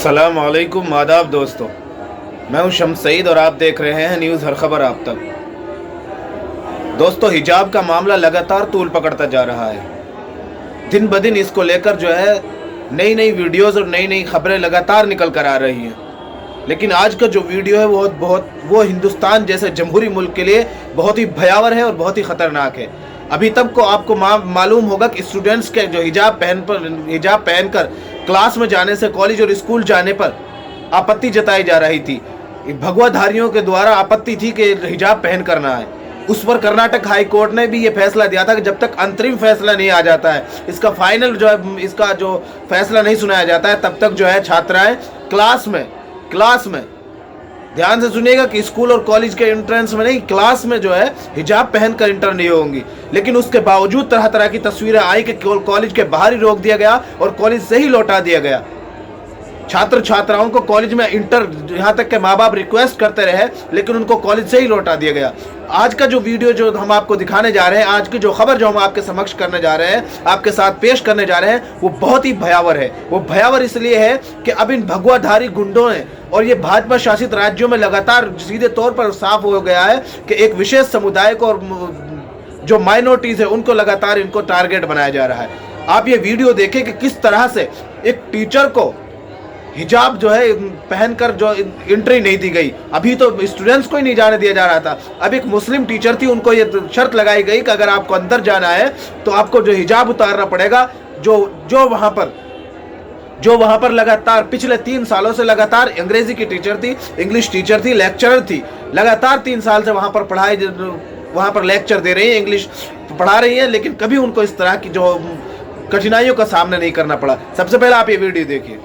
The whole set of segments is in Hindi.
अस्सलाम वालेकुम, आदाब दोस्तों। मैं हूं शम्स सईद और आप देख रहे हैं न्यूज़ हर खबर आप तक। दोस्तों, हिजाब का मामला लगातार तूल पकड़ता जा रहा है। दिन ब दिन इसको लेकर जो है नई नई वीडियोस और नई नई खबरें लगातार निकल कर आ रही हैं। लेकिन आज का जो वीडियो है वो हिंदुस्तान जैसे जमहूरी मुल्क के लिए बहुत ही भयावह है और बहुत ही ख़तरनाक है। अभी तक को आपको मालूम होगा कि स्टूडेंट्स के जो हिजाब पहनकर क्लास में जाने से, कॉलेज और स्कूल जाने पर आपत्ति जताई जा रही थी। भगवाधारियों के द्वारा आपत्ति थी कि हिजाब पहन करना है। उस पर कर्नाटक हाई कोर्ट ने भी ये फैसला दिया था कि जब तक अंतरिम फैसला नहीं आ जाता है, इसका फाइनल जो है, इसका जो फैसला नहीं सुनाया जाता है, तब तक जो है छात्राएं क्लास में ध्यान से सुनिएगा कि स्कूल और कॉलेज के एंट्रेंस में नहीं, क्लास में जो है हिजाब पहनकर इंटर नहीं होंगी। लेकिन उसके बावजूद तरह तरह की तस्वीरें आई कि कॉलेज के बाहर ही रोक दिया गया और कॉलेज से ही लौटा दिया गया। छात्र छात्राओं को कॉलेज में इंटर, यहाँ तक के माँ बाप रिक्वेस्ट करते रहे लेकिन उनको कॉलेज से ही लौटा दिया गया। आज का जो वीडियो जो हम आपको दिखाने जा रहे हैं, आज की जो खबर जो हम आपके समक्ष करने जा रहे हैं, आपके साथ पेश करने जा रहे हैं, वो बहुत ही भयावह है। वो भयावह इसलिए है कि अब इन भगवाधारी गुंडों ने और ये भाजपा शासित राज्यों में लगातार सीधे तौर पर साफ हो गया है कि एक विशेष समुदाय को और जो माइनॉरिटीज है उनको लगातार इनको टारगेट बनाया जा रहा है। आप ये वीडियो देखें कि किस तरह से एक टीचर को हिजाब जो है पहनकर जो एंट्री नहीं दी गई। अभी तो स्टूडेंट्स को ही नहीं जाने दिया जा रहा था। अब एक मुस्लिम टीचर थी, उनको ये शर्त लगाई गई कि अगर आपको अंदर जाना है तो आपको जो हिजाब उतारना पड़ेगा। जो वहाँ पर लगातार पिछले 3 सालों से लगातार अंग्रेजी की टीचर थी, इंग्लिश टीचर थी, लेक्चरर थी, लगातार 3 साल से वहाँ पर लेक्चर दे रही है, इंग्लिश पढ़ा रही है, लेकिन कभी उनको इस तरह की जो कठिनाइयों का सामना नहीं करना पड़ा। सबसे पहले आप ये वीडियो देखिए।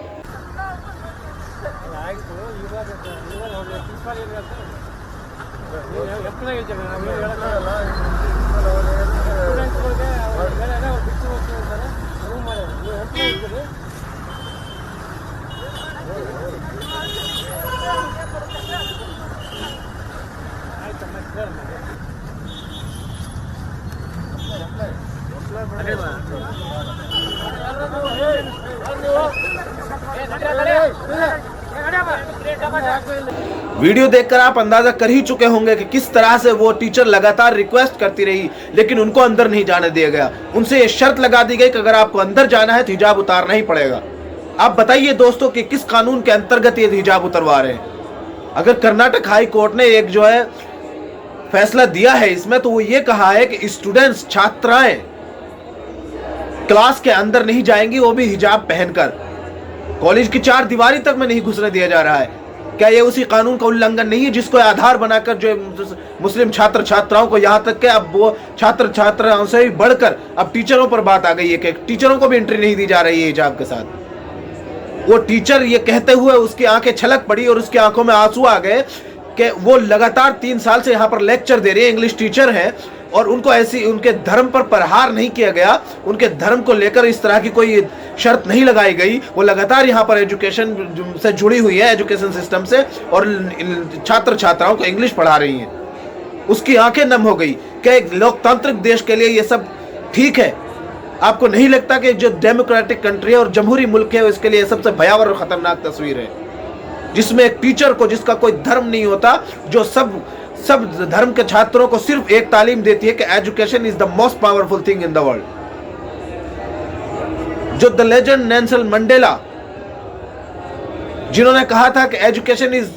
वीडियो देखकर आप अंदाजा कर ही चुके होंगे कि किस तरह से वो टीचर लगातार रिक्वेस्ट करती रही लेकिन उनको अंदर नहीं जाने दिया गया। उनसे ये शर्त लगा दी गई कि अगर आपको अंदर जाना है तो हिजाब उतारना ही पड़ेगा। आप बताइए दोस्तों कि किस कानून के अंतर्गत ये हिजाब उतरवा रहे हैं। अगर कर्नाटक हाई कोर्ट ने एक जो है फैसला दिया है इसमें, तो वो ये कहा है कि स्टूडेंट्स, छात्राएं क्लास के अंदर नहीं जाएंगी, वो भी हिजाब पहनकर। कॉलेज की 4 दीवारी तक में नहीं घुसने दिया जा रहा है। क्या ये उसी कानून का उल्लंघन नहीं है जिसको आधार बनाकर जो मुस्लिम छात्र छात्राओं को, यहाँ तक कि अब वो छात्र छात्राओं से भी बढ़कर अब टीचरों पर बात आ गई है कि टीचरों को भी एंट्री नहीं दी जा रही है हिजाब के साथ। वो टीचर ये कहते हुए उसकी आंखें छलक पड़ी और उसकी आंखों में आंसू आ गए कि वो लगातार 3 साल से यहाँ पर लेक्चर दे रही है, इंग्लिश टीचर है, और उनको ऐसी उनके धर्म पर प्रहार नहीं किया गया, उनके धर्म को लेकर इस तरह की कोई शर्त नहीं लगाई गई। वो लगातार यहाँ पर एजुकेशन से जुड़ी हुई है, एजुकेशन सिस्टम से, और छात्र छात्राओं को इंग्लिश पढ़ा रही हैं। उसकी आंखें नम हो गई कि एक लोकतांत्रिक देश के लिए ये सब ठीक है। आपको नहीं लगता कि जो डेमोक्रेटिक कंट्री है और जमहूरी मुल्क है, इसके लिए सबसे भयावह और खतरनाक तस्वीर है, जिसमें एक टीचर को, जिसका कोई धर्म नहीं होता, जो सब धर्म के छात्रों को सिर्फ एक तालीम देती है कि education is the most powerful thing in the world. जो द लेजेंड नेल्सन मंडेला, जिन्होंने कहा था कि education is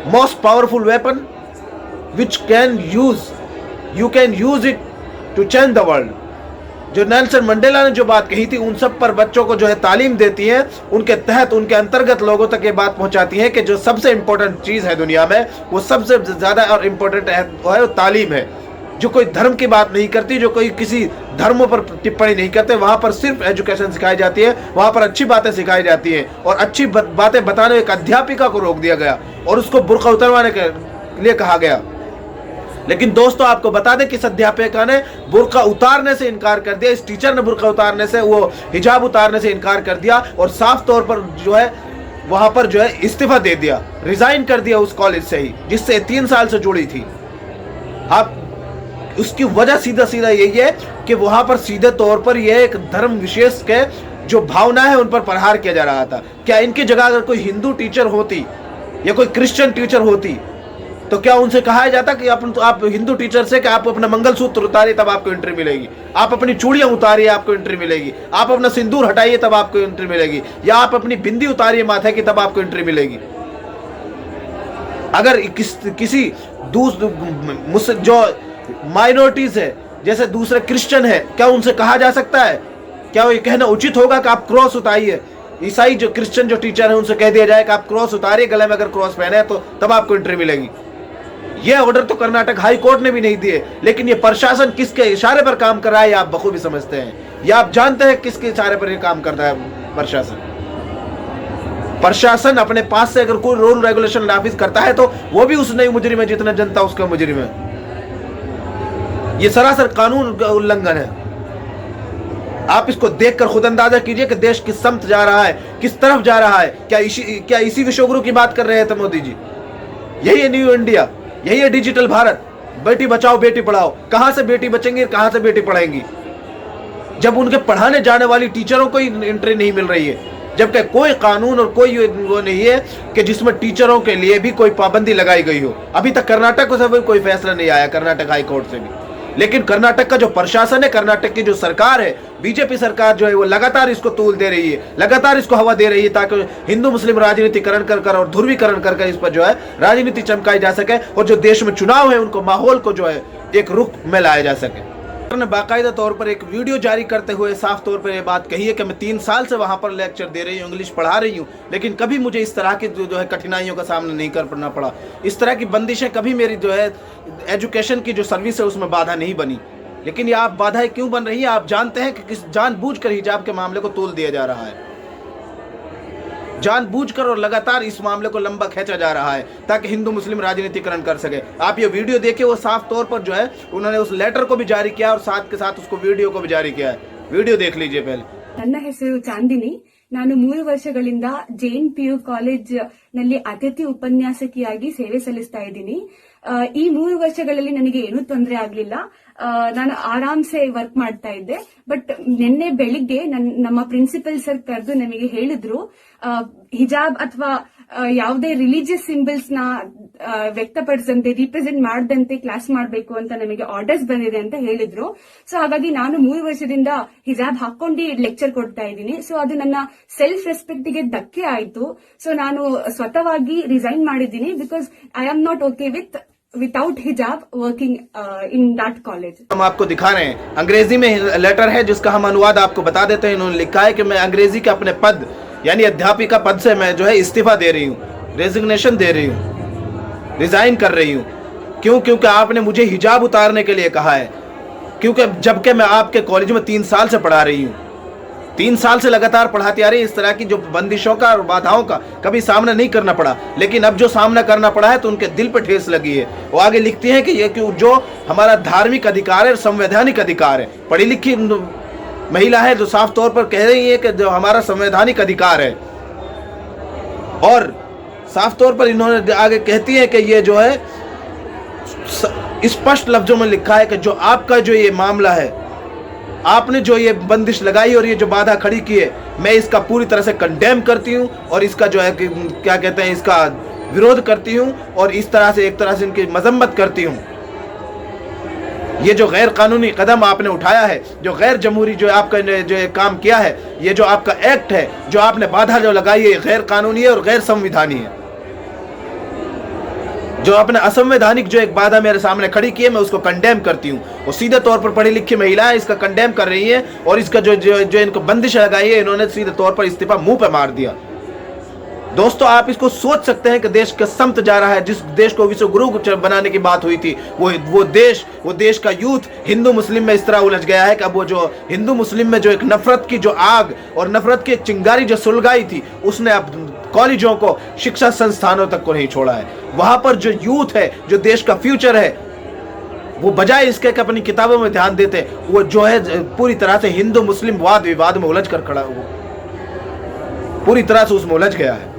most powerful weapon which you can use it to change the world. जो नेल्सन मंडेला ने जो बात कही थी, उन सब पर बच्चों को जो है तालीम देती है, उनके तहत, उनके अंतर्गत लोगों तक ये बात पहुंचाती है कि जो सबसे इंपॉर्टेंट चीज़ है दुनिया में, वो सबसे ज़्यादा और इम्पोर्टेंट है वो तालीम है। जो कोई धर्म की बात नहीं करती, जो कोई किसी धर्मों पर टिप्पणी नहीं करते, वहाँ पर सिर्फ एजुकेशन सिखाई जाती है, वहाँ पर अच्छी बातें सिखाई जाती हैं। और अच्छी बातें बताने एक अध्यापिका को रोक दिया गया और उसको बुर्का उतरवाने के लिए कहा गया। लेकिन दोस्तों, आपको बता दें कि इस अध्यापिका ने बुर्का उतारने से इनकार कर दिया, इस टीचर ने बुर्का उतारने से, वो हिजाब उतारने से इनकार कर दिया और साफ तौर पर जो है वहां पर जो है इस्तीफा दे दिया, रिजाइन कर दिया उस कॉलेज से ही जिससे 3 साल से जुड़ी थी। आप उसकी वजह सीधा सीधा यही है कि वहां पर सीधे तौर पर यह एक धर्म विशेष के जो भावना है उन पर प्रहार किया जा रहा था। क्या इनकी जगह अगर कोई हिंदू टीचर होती या कोई क्रिश्चियन टीचर होती तो क्या उनसे कहा जाता कि आप हिंदू टीचर से कि आप अपना मंगलसूत्र उतारिए तब आपको एंट्री मिलेगी, आप अपनी चूड़ियां उतारिए आपको एंट्री मिलेगी, आप अपना सिंदूर हटाइए तब आपको एंट्री मिलेगी, या आप अपनी बिंदी उतारिए माथे की तब आपको एंट्री मिलेगी? अगर किसी जो माइनॉरिटीज है जैसे दूसरे क्रिश्चियन है, क्या उनसे कहा जा सकता है? क्या ये कहना उचित होगा कि आप क्रॉस उतारिए? ईसाई जो क्रिश्चियन जो टीचर है उनसे कह दिया जाए कि आप क्रॉस उतारिए, गले में अगर क्रॉस पहने हैं तो तब आपको एंट्री मिलेगी। यह ऑर्डर तो कर्नाटक हाई कोर्ट ने भी नहीं दिए, लेकिन ये प्रशासन किसके इशारे पर काम कर रहा है ये आप बखूबी समझते हैं। या आप जानते हैं किसके इशारे पर ये काम करता है प्रशासन अपने पास से अगर कोई रूल रेगुलेशन नाफिज करता है तो वो भी उस नहीं मुजरिम है जितना जनता उसका मुजरिम है। ये सरासर कानून का उल्लंघन है। आप इसको देखकर खुद अंदाजा कीजिए कि देश किस समत जा रहा है, किस तरफ जा रहा है। क्या इसी विश्वगुरु की बात कर रहे थे मोदी जी? यही है न्यू इंडिया, यही है डिजिटल भारत। बेटी बचाओ बेटी पढ़ाओ, कहां से बेटी बचेंगी, कहां से बेटी पढ़ाएंगी जब उनके पढ़ाने जाने वाली टीचरों को एंट्री नहीं मिल रही है, जबकि कोई कानून और कोई वो नहीं है कि जिसमें टीचरों के लिए भी कोई पाबंदी लगाई गई हो। अभी तक कर्नाटक से भी कोई फैसला नहीं आया, कर्नाटक हाई कोर्ट से भी। लेकिन कर्नाटक का जो प्रशासन है, कर्नाटक की जो सरकार है, बीजेपी सरकार जो है वो लगातार इसको तूल दे रही है, लगातार इसको हवा दे रही है ताकि हिंदू मुस्लिम राजनीतिकरण कर और ध्रुवीकरण कर इस पर जो है राजनीति चमकाई जा सके और जो देश में चुनाव है उनको माहौल को जो है एक रुख में लाया जा सके। ने बाकायदा तौर पर एक वीडियो जारी करते हुए साफ तौर पर यह बात कही है कि मैं 3 साल से वहां पर लेक्चर दे रही हूँ, इंग्लिश पढ़ा रही हूँ, लेकिन कभी मुझे इस तरह की जो है कठिनाइयों का सामना नहीं करना पड़ा। इस तरह की बंदिशें कभी मेरी जो है एजुकेशन की जो सर्विस है उसमें बाधा नहीं बनी। लेकिन ये आप बाधाएं क्यों बन रही है? आप जानते हैं कि किस जानबूझकर हिजाब के मामले को तोल दिया जा रहा है, जानबूझकर और लगातार इस मामले को लंबा खींचा जा रहा है ताकि हिंदू मुस्लिम राजनीतिकरण कर सके। आप ये वीडियो देखिए, वो साफ तौर पर जो है उन्होंने उस लेटर को भी जारी किया और साथ के साथ उसको वीडियो को भी जारी किया है। वीडियो देख लीजिए पहले। ನನ್ನ ಹೆಸರು ಚಾಂದಿನಿ. ನಾನು 3 ವರ್ಷಗಳಿಂದ ಜೈನ್ ಪಿಯು ಕಾಲೇಜ್ ನಲ್ಲಿ ಅತಿಥಿ ಉಪನ್ಯಾಸಕಿಯಾಗಿ ಸೇವೆ ಸಲ್ಲಿಸ್ತಾ ಇದ್ದೀನಿ. ಈ 3 ವರ್ಷಗಳಲ್ಲಿ ನನಗೆ ಏನೂ ತೊಂದರೆ ಆಗ್ಲಿಲ್ಲ. ನಾನು ಆರಾಮ್ಸೆ ವರ್ಕ್ ಮಾಡ್ತಾ ಇದ್ದೆ. ಬಟ್ ನಿನ್ನೆ ಬೆಳಿಗ್ಗೆ ನಮ್ಮ ಪ್ರಿನ್ಸಿಪಲ್ ಸರ್ ಕರೆದು ನಮಗೆ ಹೇಳಿದ್ರು ಹಿಜಾಬ್ ಅಥವಾ ಯಾವುದೇ ರಿಲಿಜಿಯಸ್ ಸಿಂಬಲ್ಸ್ ನ ವ್ಯಕ್ತಪಡಿಸಂತೆ ರಿಪ್ರೆಸೆಂಟ್ ಮಾಡದಂತೆ ಕ್ಲಾಸ್ ಮಾಡಬೇಕು ಅಂತ ನಮಗೆ ಆರ್ಡರ್ಸ್ ಬಂದಿದೆ ಅಂತ ಹೇಳಿದ್ರು. ಸೊ ಹಾಗಾಗಿ ನಾನು 3 ವರ್ಷದಿಂದ ಹಿಜಾಬ್ ಹಾಕೊಂಡು ಲೆಕ್ಚರ್ ಕೊಡ್ತಾ ಇದ್ದೀನಿ. ಸೊ ಅದು ನನ್ನ ಸೆಲ್ಫ್ ರೆಸ್ಪೆಕ್ಟ್ ಗೆ ಧಕ್ಕೆ ಆಯ್ತು. ಸೊ ನಾನು ಸ್ವತಃವಾಗಿ ರಿಸೈನ್ ಮಾಡಿದ್ದೀನಿ because I am not okay without हिजाब वर्किंग इन दैट कॉलेज। हम आपको दिखा रहे हैं, अंग्रेजी में लेटर है जिसका हम अनुवाद आपको बता देते हैं। इन्होंने लिखा है कि मैं अंग्रेजी के अपने पद यानी अध्यापिका पद से मैं जो है इस्तीफा दे रही हूँ, रेजिग्नेशन दे रही हूँ, रिजाइन कर रही हूँ। क्यों? क्योंकि आपने मुझे हिजाब उतारने के लिए कहा है। क्योंकि जबकि मैं आपके कॉलेज में 3 साल से पढ़ा रही हूँ, 3 साल से लगातार पढ़ाती आ रही। इस तरह की जो बंदिशों का और बाधाओं का कभी सामना नहीं करना पड़ा, लेकिन अब जो सामना करना पड़ा है तो उनके दिल पर ठेस लगी है। वो आगे लिखती हैं कि ये जो हमारा धार्मिक अधिकार है, संवैधानिक अधिकार है, पढ़ी लिखी महिला है जो साफ तौर पर कह रही है कि जो हमारा संवैधानिक अधिकार है। और साफ तौर पर इन्होंने आगे कहती है कि ये जो है स्पष्ट लफ्जों में लिखा है कि जो आपका जो ये मामला है, आपने जो ये बंदिश लगाई और ये जो बाधा खड़ी की है, मैं इसका पूरी तरह से कंडेम करती हूँ और इसका जो है क्या कहते हैं इसका विरोध करती हूँ और इस तरह से एक तरह से इनकी मजम्मत करती हूँ। ये जो गैर कानूनी कदम आपने उठाया है, जो गैर जमहूरी जो आपका जो काम किया है, ये जो आपका एक्ट है, जो आपने बाधा जो लगाई है, गैर कानूनी है और गैर संविधानी है। जो अपने असंवैधानिक जो एक बाधा मेरे सामने खड़ी की है, मैं उसको कंडेम करती हूँ। और सीधे तौर पर पढ़ी लिखी महिलाएं इसका कंडेम कर रही है और इसका जो इनको बंदिश लगाई है, इन्होंने सीधे तौर पर इस्तीफा मुंह पे मार दिया। दोस्तों, आप इसको सोच सकते हैं कि देश का समत जा रहा है। जिस देश को विश्व गुरु बनाने की बात हुई थी, वो देश का यूथ हिंदू मुस्लिम में इस तरह उलझ गया है कि अब वो जो हिंदू मुस्लिम में जो एक नफरत की जो आग और नफरत की एक चिंगारी जो सुलगाई थी, उसने अब कॉलेजों को, शिक्षा संस्थानों तक को नहीं छोड़ा है। वहां पर जो यूथ है, जो देश का फ्यूचर है, वो बजाय इसके कि अपनी किताबों में ध्यान देते, वो जो है पूरी तरह से हिंदू मुस्लिम वाद विवाद में उलझ कर खड़ा, पूरी तरह से उसमें उलझ गया है।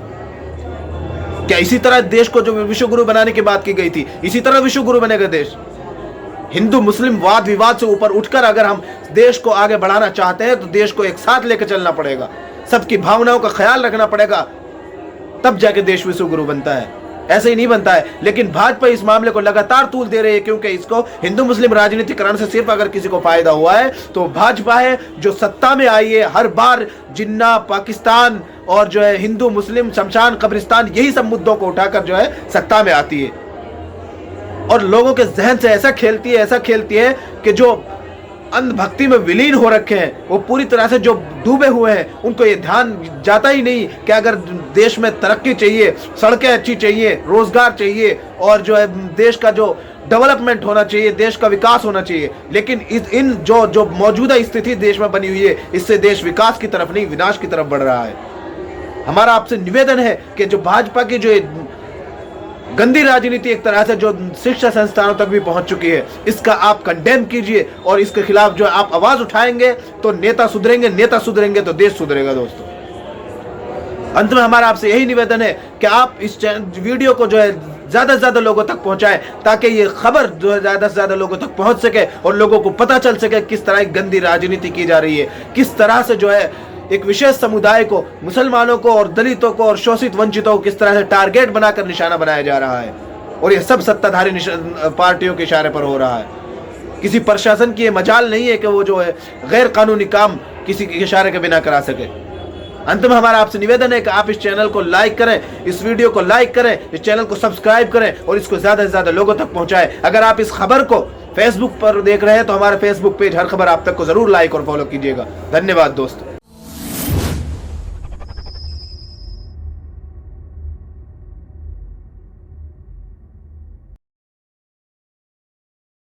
क्या इसी तरह देश को जो विश्व गुरु बनाने की बात की गई थी, इसी तरह विश्व गुरु बनेगा देश? हिंदू मुस्लिम वाद विवाद से ऊपर उठकर अगर हम देश को आगे बढ़ाना चाहते हैं तो देश को एक साथ लेकर चलना पड़ेगा, सबकी भावनाओं का ख्याल रखना पड़ेगा, तब जाके देश विश्व गुरु बनता है, ऐसे ही नहीं बनता है। लेकिन भाजपा इस मामले को लगातार तूल दे रही है, क्योंकि इसको हिंदू मुस्लिम राजनीतिकरण से सिर्फ अगर किसी को फायदा हुआ है तो भाजपा है, जो सत्ता में आई है। हर बार जिन्ना, पाकिस्तान और जो है हिंदू मुस्लिम, शमशान, कब्रिस्तान, यही सब मुद्दों को उठाकर जो है सत्ता में आती है और लोगों के जहन से ऐसा खेलती है कि जो अंधभक्ति में विलीन हो रखे हैं, वो पूरी तरह से जो डूबे हुए हैं, उनको ये ध्यान जाता ही नहीं कि अगर देश में तरक्की चाहिए, सड़कें अच्छी चाहिए, रोजगार चाहिए और जो है देश का जो डेवलपमेंट होना चाहिए, देश का विकास होना चाहिए। लेकिन इन जो मौजूदा स्थिति देश में बनी हुई है, इससे देश विकास की तरफ नहीं विनाश की तरफ बढ़ रहा है। हमारा आपसे निवेदन है कि जो भाजपा की जो गंदी राजनीति एक तरह से जो शिक्षा संस्थानों तक भी पहुंच चुकी है, इसका आप कंडेम कीजिए और इसके खिलाफ जो आप आवाज उठाएंगे तो नेता सुधरेंगे तो देश सुधरेगा। दोस्तों, अंत में हमारा आपसे यही निवेदन है कि आप इस वीडियो को जो है ज्यादा से ज्यादा लोगों तक पहुंचाएं, ताकि ये खबर जो है ज्यादा से ज्यादा लोगों तक पहुंच सके और लोगों को पता चल सके किस तरह की गंदी राजनीति की जा रही है, किस तरह से जो है एक विशेष समुदाय को, मुसलमानों को और दलितों को और शोषित वंचितों को किस तरह से टारगेट बनाकर निशाना बनाया जा रहा है। और ये सब सत्ताधारी पार्टियों के इशारे पर हो रहा है। किसी प्रशासन की ये मजाल नहीं है कि वो जो है गैर कानूनी काम किसी के इशारे के बिना करा सके। अंत में हमारा आपसे निवेदन है कि आप इस चैनल को लाइक करें, इस वीडियो को लाइक करें, इस चैनल को सब्सक्राइब करें और इसको ज्यादा से ज्यादा लोगों तक पहुंचाएं। अगर आप इस खबर को फेसबुक पर देख रहे हैं तो हमारे फेसबुक पेज हर खबर आप तक को जरूर लाइक और फॉलो कीजिएगा। धन्यवाद दोस्तों।